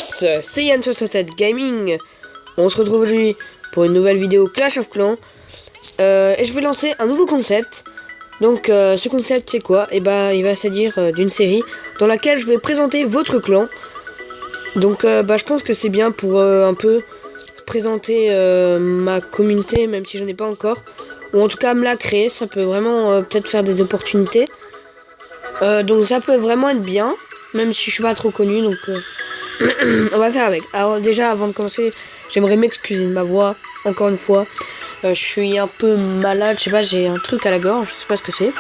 tous, c'est Yann67 Gaming. On se retrouve aujourd'hui pour une nouvelle vidéo Clash of Clans. Et je vais lancer un nouveau concept. Donc ce concept c'est quoi? Et bah il va s'agir d'une série dans laquelle je vais présenter votre clan. Donc je pense que c'est bien pour un peu présenter ma communauté, même si j'en ai pas encore. Ou en tout cas me la créer, ça peut vraiment peut-être faire des opportunités. Donc ça peut vraiment être bien, même si je suis pas trop connu, donc on va faire avec. Alors déjà avant de commencer, j'aimerais m'excuser de ma voix, encore une fois. Je suis un peu malade, je sais pas, j'ai un truc à la gorge, je sais pas ce que c'est.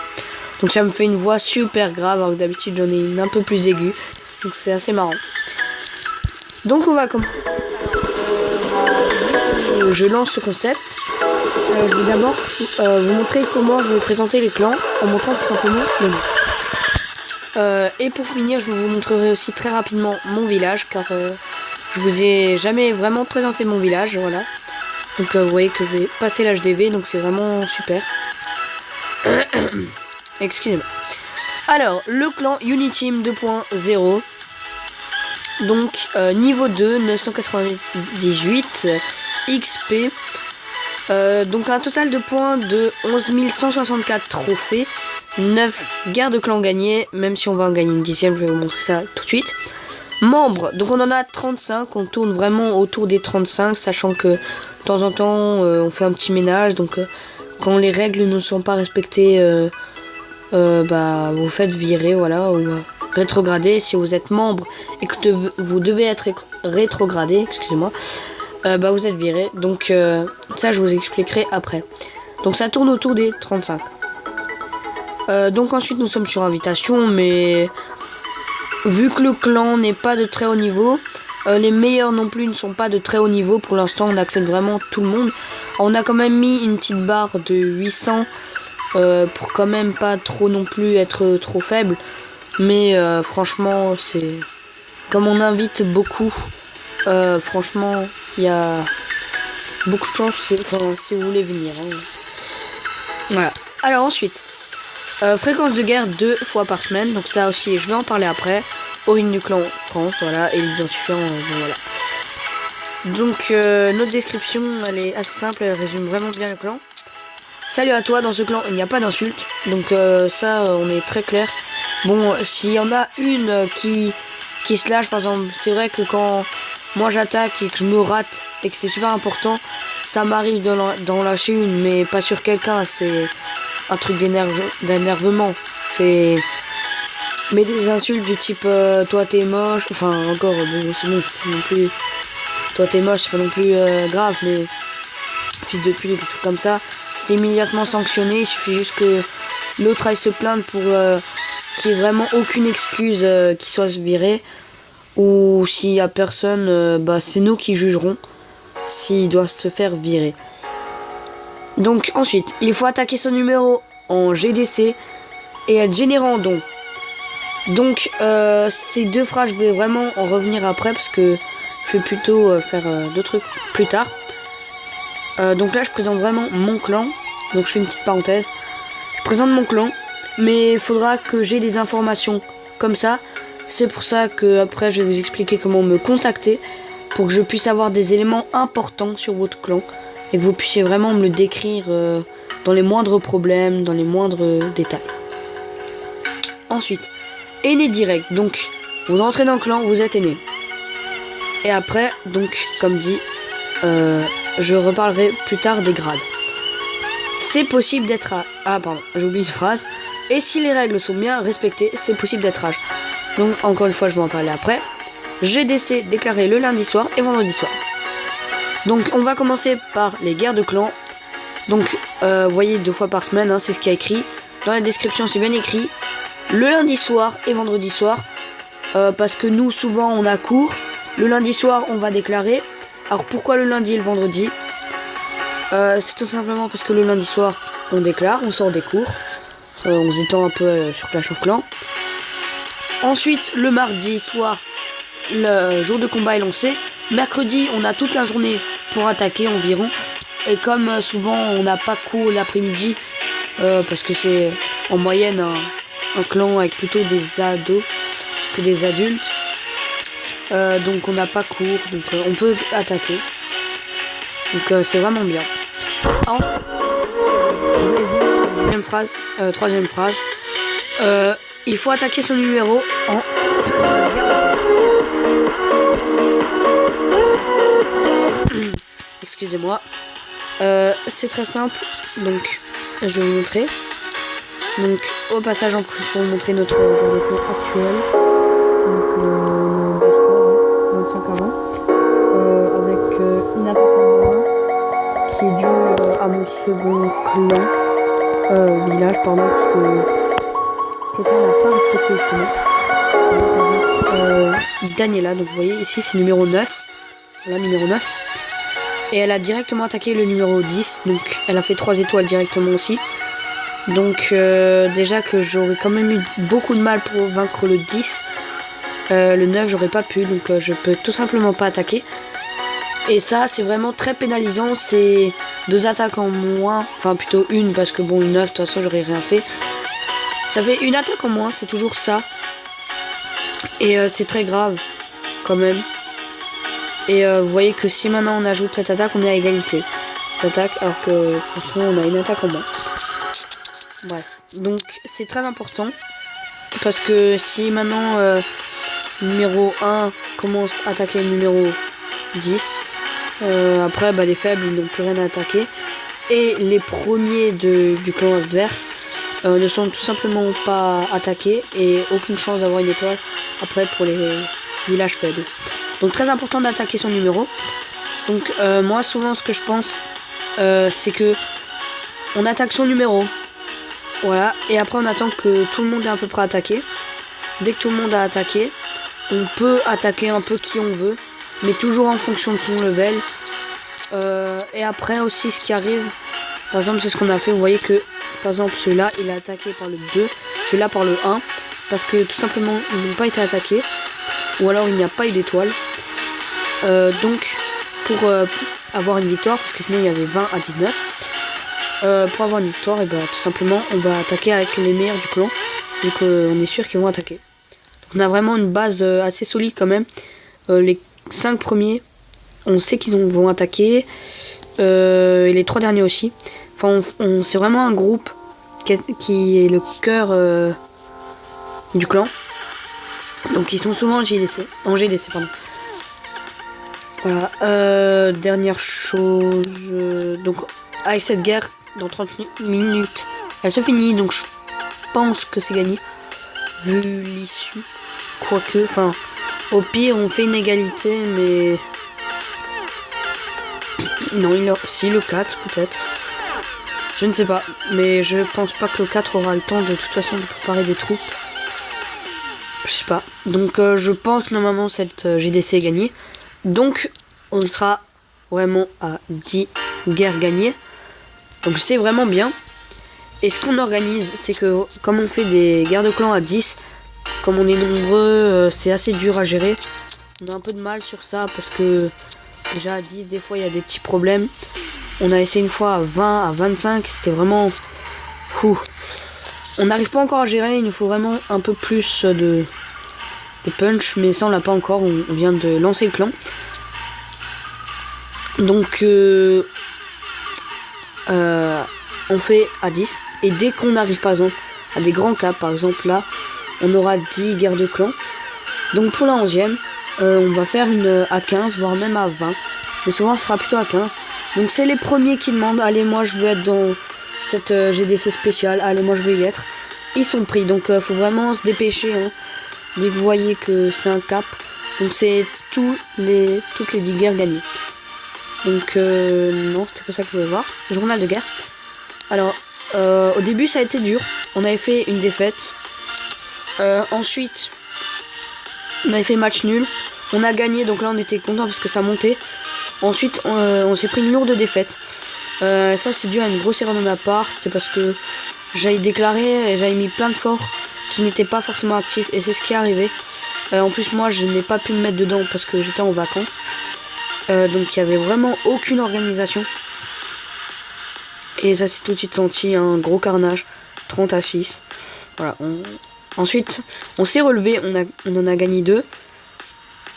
Donc ça me fait une voix super grave, alors que d'habitude j'en ai une un peu plus aiguë. Donc c'est assez marrant. Donc on va commencer. Je lance ce concept. Je vais d'abord vous montrer comment je vais présenter les clans, en montrant tout simplement les noms. Et pour finir, je vous montrerai aussi très rapidement mon village, car je vous ai jamais vraiment présenté mon village, voilà. Donc vous voyez que je vais passer l'HDV, donc c'est vraiment super. Excusez-moi. Alors, le clan Uniteam 2.0. Donc, niveau 2, 998 XP. Donc un total de points de 11 164 trophées. 9 guerres de clan gagnées, même si on va en gagner une 10e, je vais vous montrer ça tout de suite. Membres, donc on en a 35, on tourne vraiment autour des 35, sachant que de temps en temps on fait un petit ménage, donc quand les règles ne sont pas respectées, vous faites virer, voilà, ou rétrograder. Si vous êtes membre et que vous devez être rétrogradé, excusez-moi, vous êtes viré, donc ça je vous expliquerai après. Donc ça tourne autour des 35. Donc ensuite nous sommes sur invitation, mais vu que le clan n'est pas de très haut niveau, les meilleurs non plus ne sont pas de très haut niveau. Pour l'instant on accepte vraiment tout le monde. On a quand même mis une petite barre de 800 pour quand même pas trop non plus être trop faible. Mais franchement c'est comme on invite beaucoup, franchement il y a beaucoup de chance si vous voulez venir, hein. Voilà. Alors ensuite, fréquence de guerre 2 fois par semaine, donc ça aussi je vais en parler après. Origine du clan France, voilà, et l'identifiant, voilà. Donc notre description elle est assez simple, elle résume vraiment bien le clan. Salut à toi, dans ce clan il n'y a pas d'insulte, donc ça on est très clair. Bon, s'il y en a une qui se lâche, par exemple, c'est vrai que quand moi j'attaque et que je me rate et que c'est super important, ça m'arrive d'en lâcher une, mais pas sur quelqu'un, c'est un truc d'énervement. C'est mais des insultes du type toi t'es moche, enfin encore bon c'est bon, c'est non plus toi t'es moche, c'est pas non plus grave, mais fils de pute, des trucs comme ça, c'est immédiatement sanctionné. Il suffit juste que l'autre aille se plaindre pour qu'il n'y ait vraiment aucune excuse qui soit viré, ou s'il y a personne, c'est nous qui jugerons s'il doit se faire virer. Donc ensuite, il faut attaquer son numéro en GDC et être générant en don. Donc ces deux phrases, je vais vraiment en revenir après parce que je vais plutôt faire d'autres trucs plus tard. Donc là, je présente vraiment mon clan. Donc je fais une petite parenthèse. Je présente mon clan, mais il faudra que j'ai des informations comme ça. C'est pour ça que après, je vais vous expliquer comment me contacter pour que je puisse avoir des éléments importants sur votre clan et que vous puissiez vraiment me le décrire dans les moindres problèmes, dans les moindres détails. Ensuite, aîné direct. Donc, vous entrez dans le clan, vous êtes aîné. Et après, donc, comme dit, je reparlerai plus tard des grades. C'est possible d'être à... Ah, pardon, j'ai oublié une phrase. Et si les règles sont bien respectées, c'est possible d'être âge. Donc, encore une fois, je vais en parler après. GDC déclaré le lundi soir et vendredi soir. Donc, on va commencer par les guerres de clans. Donc, vous voyez, 2 fois par semaine, hein, c'est ce qu'il y a écrit. Dans la description, c'est bien écrit. Le lundi soir et vendredi soir. Parce que nous, souvent, on a cours. Le lundi soir, on va déclarer. Alors, pourquoi le lundi et le vendredi? C'est tout simplement parce que le lundi soir, on déclare, on sort des cours. On s'étend un peu sur Clash of Clans. Ensuite, le mardi soir, le jour de combat est lancé. Mercredi, on a toute la journée pour attaquer environ. Et comme souvent, on n'a pas cours l'après-midi, parce que c'est en moyenne un clan avec plutôt des ados que des adultes. Donc on n'a pas cours, donc on peut attaquer. Donc c'est vraiment bien. Troisième phrase. Il faut attaquer son numéro en... Excusez-moi. C'est très simple. Donc je vais vous montrer. Donc au passage en plus pour vous montrer notre score actuel. Donc le score 25 à 20. Avec une attaque en moins qui est due à mon second clan. Village, pardon, parce que quelqu'un n'a pas respecté justement. Daniela, donc vous voyez ici c'est numéro 9. Voilà, numéro 9. Et elle a directement attaqué le numéro 10. Donc elle a fait 3 étoiles directement aussi. Donc déjà que j'aurais quand même eu beaucoup de mal pour vaincre le 10. Le 9 j'aurais pas pu, donc je peux tout simplement pas attaquer. Et ça c'est vraiment très pénalisant, c'est 2 attaques en moins, enfin plutôt une parce que bon une 9 de toute façon j'aurais rien fait. Ça fait une attaque en moins, c'est toujours ça. Et c'est très grave quand même. Et vous voyez que si maintenant on ajoute cette attaque, on est à égalité d'attaque alors que franchement on a une attaque en moins. Bref, donc c'est très important parce que si maintenant numéro 1 commence à attaquer le numéro 10, après bah, les faibles ils n'ont plus rien à attaquer et les premiers du clan adverse ne sont tout simplement pas attaqués et aucune chance d'avoir une étoile après pour les villages faibles. Donc très important d'attaquer son numéro. Donc moi souvent ce que je pense c'est que on attaque son numéro, voilà, et après on attend que tout le monde est à peu près attaqué. Dès que tout le monde a attaqué, on peut attaquer un peu qui on veut, mais toujours en fonction de son level. Et après aussi ce qui arrive, par exemple c'est ce qu'on a fait, vous voyez que par exemple celui-là il est attaqué par le 2, celui-là par le 1, parce que tout simplement ils n'ont pas été attaqués, ou alors il n'y a pas eu d'étoile. Donc pour avoir une victoire, parce que sinon il y avait 20 à 19, pour avoir une victoire, et ben tout simplement on va attaquer avec les meilleurs du clan, donc on est sûr qu'ils vont attaquer. Donc, on a vraiment une base assez solide quand même. Les 5 premiers, on sait qu'ils vont attaquer, et les 3 derniers aussi. Enfin, c'est vraiment un groupe qui est le cœur du clan. Donc ils sont souvent en GDC, pardon. Voilà. Dernière chose, donc avec cette guerre, dans 30 minutes, elle se finit. Donc je pense que c'est gagné, vu l'issue. Quoique, enfin, au pire on fait une égalité, mais non, si le 4 peut-être. Je ne sais pas, mais je pense pas que le 4 aura le temps de toute façon de préparer des troupes. Je sais pas. Donc je pense que normalement cette GDC est gagnée. Donc on sera vraiment à 10 guerres gagnées. Donc c'est vraiment bien. Et ce qu'on organise, c'est que comme on fait des guerres de clans à 10, comme on est nombreux, c'est assez dur à gérer. On a un peu de mal sur ça parce que déjà à 10, des fois il y a des petits problèmes. On a essayé une fois à 20, à 25, c'était vraiment... Ouh. On n'arrive pas encore à gérer, il nous faut vraiment un peu plus de punch, mais ça on l'a pas encore, on vient de lancer le clan. Donc on fait à 10, et dès qu'on arrive par exemple à des grands caps, par exemple là, on aura 10 guerres de clans. Donc pour la 11e, on va faire une à 15, voire même à 20, mais souvent ce sera plutôt à 15. Donc c'est les premiers qui demandent, allez moi je veux être dans cette GDC spéciale, allez moi je veux y être. Ils sont pris, donc faut vraiment se dépêcher, hein. Dès que vous voyez que c'est un cap, donc c'est toutes les 10 guerres gagnées. Donc non, c'était pas ça que je voulais voir. Journal de guerre. Alors au début ça a été dur, on avait fait une défaite. Ensuite on avait fait match nul, on a gagné, donc là on était content parce que ça montait. Ensuite on s'est pris une lourde défaite. Ça c'est dû à une grosse erreur de ma part, c'était parce que j'avais déclaré et j'avais mis plein de forts qui n'étaient pas forcément actifs, et c'est ce qui est arrivé. En plus moi je n'ai pas pu me mettre dedans parce que j'étais en vacances. Donc il n'y avait vraiment aucune organisation. Et ça s'est tout de suite senti, un gros carnage. 30 à 6. Voilà. Ensuite on s'est relevé, on en a gagné 2.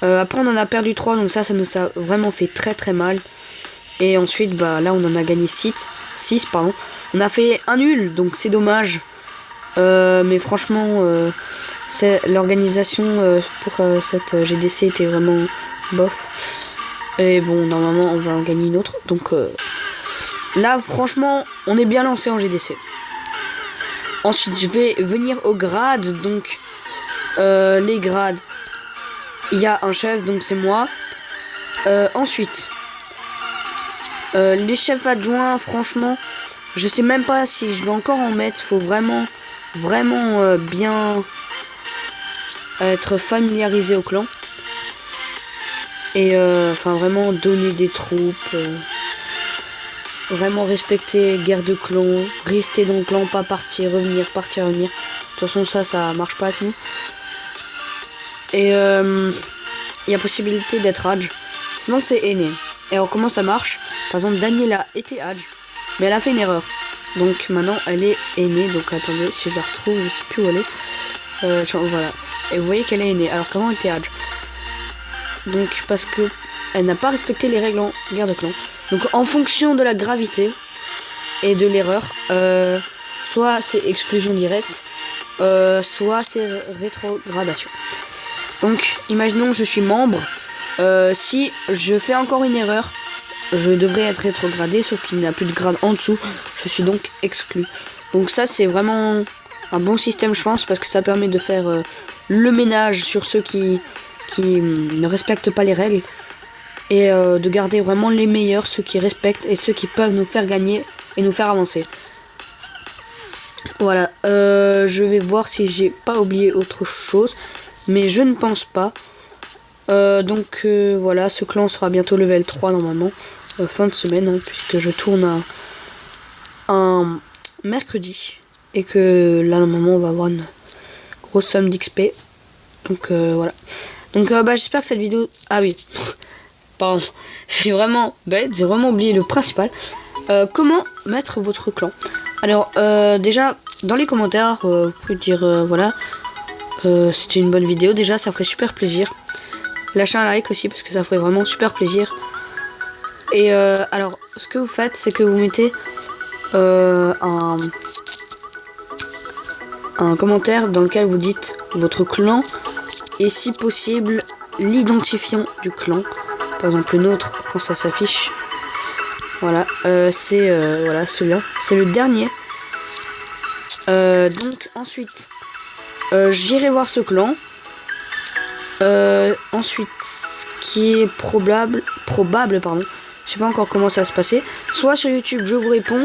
Après on en a perdu 3, donc ça nous a vraiment fait très mal. Et ensuite bah là on en a gagné 6 pardon. On a fait un nul, donc c'est dommage. Mais franchement l'organisation pour cette GDC était vraiment bof. Et bon, normalement on va en gagner une autre. Donc là franchement on est bien lancé en GDC. Ensuite je vais venir aux grades. Donc les grades, il y a un chef, donc c'est moi. Ensuite les chefs adjoints, franchement je sais même pas si je vais encore en mettre. Faut vraiment bien être familiarisé au clan. Et enfin vraiment donner des troupes, vraiment respecter guerre de clan, rester dans le clan, pas partir, revenir, partir, revenir. De toute façon ça marche pas avec nous. Et il y a possibilité d'être Hadj, sinon c'est aîné. Et alors comment ça marche? Par exemple Daniela était Hadj, mais elle a fait une erreur. Donc maintenant elle est aînée. Donc attendez, si je la retrouve, je sais plus où elle est. Voilà. Et vous voyez qu'elle est aînée, alors qu'avant elle était Hadj. Donc parce que elle n'a pas respecté les règles en guerre de clan. Donc en fonction de la gravité et de l'erreur, soit c'est exclusion directe, soit c'est rétrogradation. Donc imaginons que je suis membre, si je fais encore une erreur, je devrais être rétrogradé, sauf qu'il n'y a plus de grade en dessous, je suis donc exclu. Donc ça c'est vraiment un bon système je pense, parce que ça permet de faire le ménage sur ceux qui ne respectent pas les règles, et de garder vraiment les meilleurs, ceux qui respectent et ceux qui peuvent nous faire gagner et nous faire avancer. Voilà, je vais voir si j'ai pas oublié autre chose, mais je ne pense pas. Donc voilà, ce clan sera bientôt level 3 normalement, fin de semaine, hein, puisque je tourne un mercredi, et que là normalement on va avoir une grosse somme d'XP. Donc voilà. Donc bah j'espère que cette vidéo... Ah oui, pardon, j'ai vraiment bête, j'ai vraiment oublié le principal. Comment mettre votre clan? Alors déjà dans les commentaires vous pouvez dire voilà, c'était une bonne vidéo, déjà ça ferait super plaisir. Lâchez un like aussi parce que ça ferait vraiment super plaisir. Et alors ce que vous faites, c'est que vous mettez un commentaire dans lequel vous dites votre clan et si possible l'identifiant du clan. Par exemple le nôtre, quand ça s'affiche, voilà, c'est voilà, celui-là, c'est le dernier. Donc ensuite j'irai voir ce clan. Ensuite, qui est probable pardon, je sais pas encore comment ça va se passer. Soit sur YouTube je vous réponds,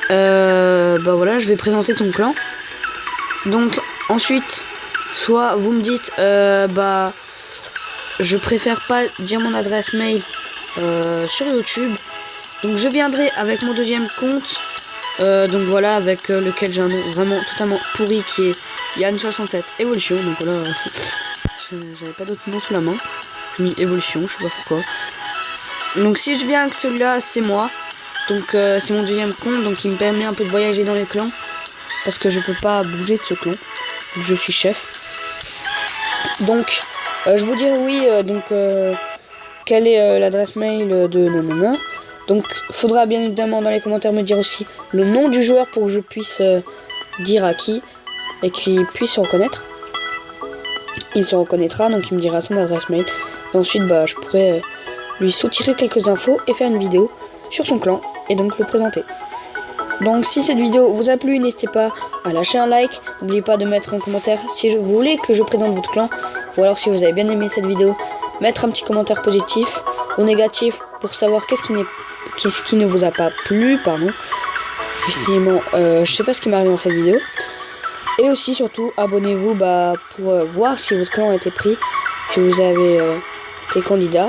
bah voilà, je vais présenter ton clan. Donc ensuite, soit vous me dites bah je préfère pas dire mon adresse mail sur YouTube, donc je viendrai avec mon deuxième compte, donc voilà, avec lequel j'ai un nom vraiment totalement pourri qui est Yann67 Evolution. Donc voilà, j'avais pas d'autre nom sous la main, j'ai mis Evolution, je sais pas pourquoi. Donc si je viens avec celui-là, c'est moi, donc c'est mon deuxième compte, donc il me permet un peu de voyager dans les clans, parce que je peux pas bouger de ce clan, je suis chef. Donc je vous dirai oui, donc quelle est l'adresse mail de nanana. Donc faudra bien évidemment dans les commentaires me dire aussi le nom du joueur pour que je puisse dire à qui, et qu'il puisse se reconnaître. Il se reconnaîtra, donc il me dira son adresse mail, et ensuite bah je pourrai lui soutirer quelques infos et faire une vidéo sur son clan et donc le présenter. Donc si cette vidéo vous a plu, n'hésitez pas à lâcher un like, n'oubliez pas de mettre en commentaire si vous voulez que je présente votre clan, ou alors si vous avez bien aimé cette vidéo, mettre un petit commentaire positif ou négatif pour savoir qu'est-ce qui ne vous a pas plu, pardon. Justement, je sais pas ce qui m'arrive dans cette vidéo. Et aussi surtout abonnez-vous bah, pour voir si votre clan a été pris, si vous avez été candidat.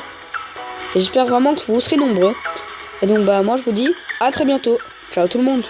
Et j'espère vraiment que vous serez nombreux. Et donc bah moi je vous dis à très bientôt. Ciao tout le monde.